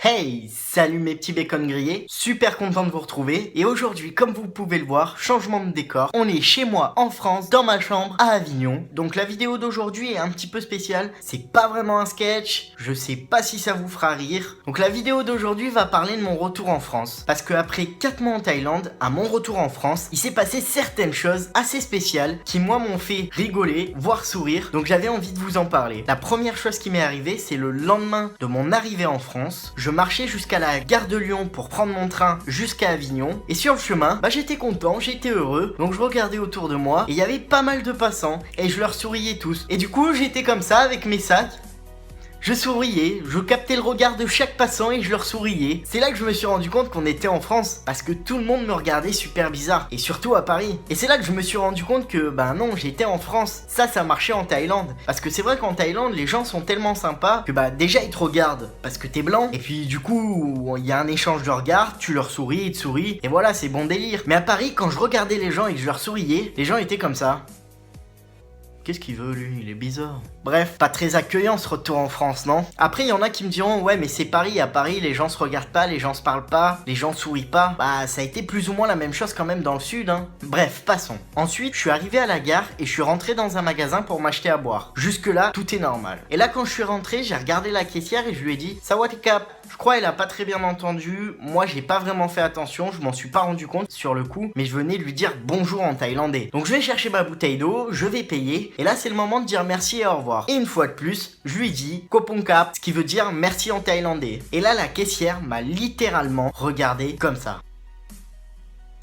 Hey, salut mes petits bacon grillés, super content de vous retrouver et aujourd'hui comme vous pouvez le voir, changement de décor, on est chez moi en France, dans ma chambre à Avignon. Donc la vidéo d'aujourd'hui est un petit peu spéciale, c'est pas vraiment un sketch, je sais pas si ça vous fera rire. Donc la vidéo d'aujourd'hui va parler de mon retour en France, parce que après 4 mois en Thaïlande, à mon retour en France, il s'est passé certaines choses assez spéciales qui moi m'ont fait rigoler, voire sourire, donc j'avais envie de vous en parler. La première chose qui m'est arrivée, c'est le lendemain de mon arrivée en France, je marchais jusqu'à la gare de Lyon pour prendre mon train jusqu'à Avignon. Et sur le chemin, j'étais content, j'étais heureux. Donc je regardais autour de moi et il y avait pas mal de passants et je leur souriais tous. Et du coup, j'étais comme ça avec mes sacs. Je souriais, je captais le regard de chaque passant et je leur souriais. C'est là que je me suis rendu compte qu'on était en France, parce que tout le monde me regardait super bizarre, et surtout à Paris. Et c'est là que je me suis rendu compte que, non, j'étais en France. Ça marchait en Thaïlande. Parce que c'est vrai qu'en Thaïlande, les gens sont tellement sympas que déjà ils te regardent, parce que t'es blanc. Et puis du coup, il y a un échange de regards, tu leur souris, ils te sourient, et voilà, c'est bon délire. Mais à Paris, quand je regardais les gens et que je leur souriais, les gens étaient comme ça. Qu'est-ce qu'il veut lui? Il est bizarre. Bref, pas très accueillant ce retour en France, non? Après, il y en a qui me diront, ouais, mais c'est Paris, à Paris, les gens se regardent pas, les gens se parlent pas, les gens sourient pas. Ça a été plus ou moins la même chose quand même dans le sud, hein. Bref, passons. Ensuite, je suis arrivé à la gare et je suis rentré dans un magasin pour m'acheter à boire. Jusque-là, tout est normal. Et là, quand je suis rentré, j'ai regardé la caissière et je lui ai dit, Sawadee-Kap. Je crois qu'elle a pas très bien entendu. Moi, j'ai pas vraiment fait attention, je m'en suis pas rendu compte sur le coup, mais je venais lui dire bonjour en thaïlandais. Donc, je vais chercher ma bouteille d'eau, je vais payer, et là, c'est le moment de dire merci et au revoir. Et une fois de plus, je lui dis Kopongkap, ce qui veut dire merci en thaïlandais. Et là, la caissière m'a littéralement regardé comme ça.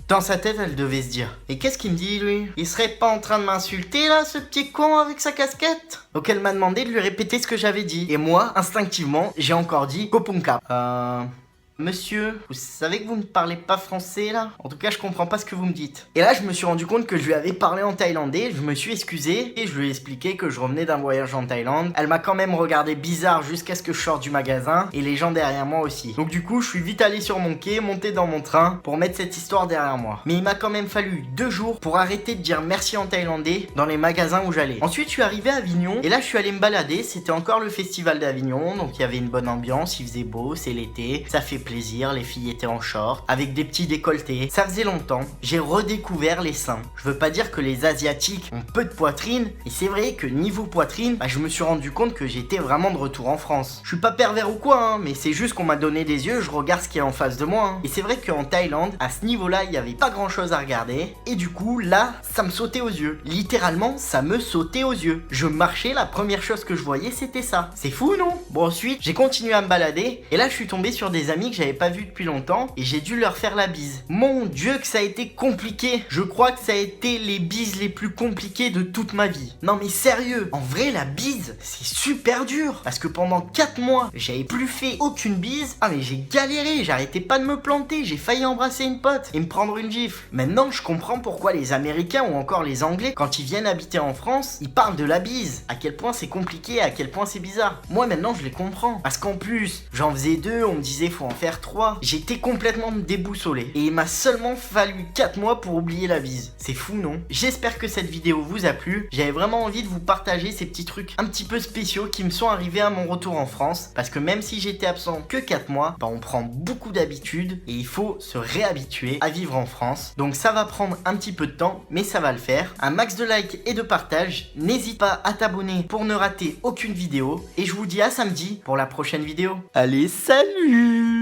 Dans sa tête, elle devait se dire, et qu'est-ce qu'il me dit lui? Il serait pas en train de m'insulter là, ce petit con avec sa casquette? Donc elle m'a demandé de lui répéter ce que j'avais dit. Et moi, instinctivement, j'ai encore dit Kopongkap. Monsieur, vous savez que vous ne parlez pas français là? En tout cas, je comprends pas ce que vous me dites. Et là, je me suis rendu compte que je lui avais parlé en thaïlandais, je me suis excusé et je lui ai expliqué que je revenais d'un voyage en Thaïlande. Elle m'a quand même regardé bizarre jusqu'à ce que je sorte du magasin et les gens derrière moi aussi. Donc du coup, je suis vite allé sur mon quai, monté dans mon train pour mettre cette histoire derrière moi. Mais il m'a quand même fallu 2 jours pour arrêter de dire merci en thaïlandais dans les magasins où j'allais. Ensuite, je suis arrivé à Avignon et là, je suis allé me balader. C'était encore le festival d'Avignon, donc il y avait une bonne ambiance, il faisait beau, c'est l'été, ça fait plaisir, les filles étaient en short, avec des petits décolletés. Ça faisait longtemps, j'ai redécouvert les seins. Je veux pas dire que les asiatiques ont peu de poitrine, et c'est vrai que niveau poitrine, je me suis rendu compte que j'étais vraiment de retour en France. Je suis pas pervers ou quoi, mais c'est juste qu'on m'a donné des yeux, je regarde ce qu'il y a en face de moi. Et c'est vrai qu'en Thaïlande, à ce niveau-là, il y avait pas grand chose à regarder, et du coup, là, ça me sautait aux yeux. Littéralement, ça me sautait aux yeux. Je marchais, la première chose que je voyais, c'était ça. C'est fou, non? Bon, ensuite, j'ai continué à me balader, et là, je suis tombé sur des amis que j'avais pas vu depuis longtemps et j'ai dû leur faire la bise. Mon Dieu que ça a été compliqué. Je crois que ça a été les bises les plus compliquées de toute ma vie. Non mais sérieux, en vrai la bise c'est super dur parce que pendant 4 mois j'avais plus fait aucune bise. Mais j'ai galéré, j'arrêtais pas de me planter, j'ai failli embrasser une pote et me prendre une gifle. Maintenant je comprends pourquoi les Américains ou encore les Anglais quand ils viennent habiter en France, ils parlent de la bise. À quel point c'est compliqué, à quel point c'est bizarre. Moi maintenant je les comprends parce qu'en plus j'en faisais 2, on me disait faut en faire 3. J'étais complètement déboussolé et il m'a seulement fallu 4 mois pour oublier la bise. C'est fou, non? J'espère que cette vidéo vous a plu. J'avais vraiment envie de vous partager ces petits trucs un petit peu spéciaux qui me sont arrivés à mon retour en France, parce que même si j'étais absent que 4 mois, on prend beaucoup d'habitudes et il faut se réhabituer à vivre en France. Donc ça va prendre un petit peu de temps, mais ça va le faire. Un max de likes et de partage. N'hésite pas à t'abonner pour ne rater aucune vidéo et je vous dis à samedi pour la prochaine vidéo. Allez, salut!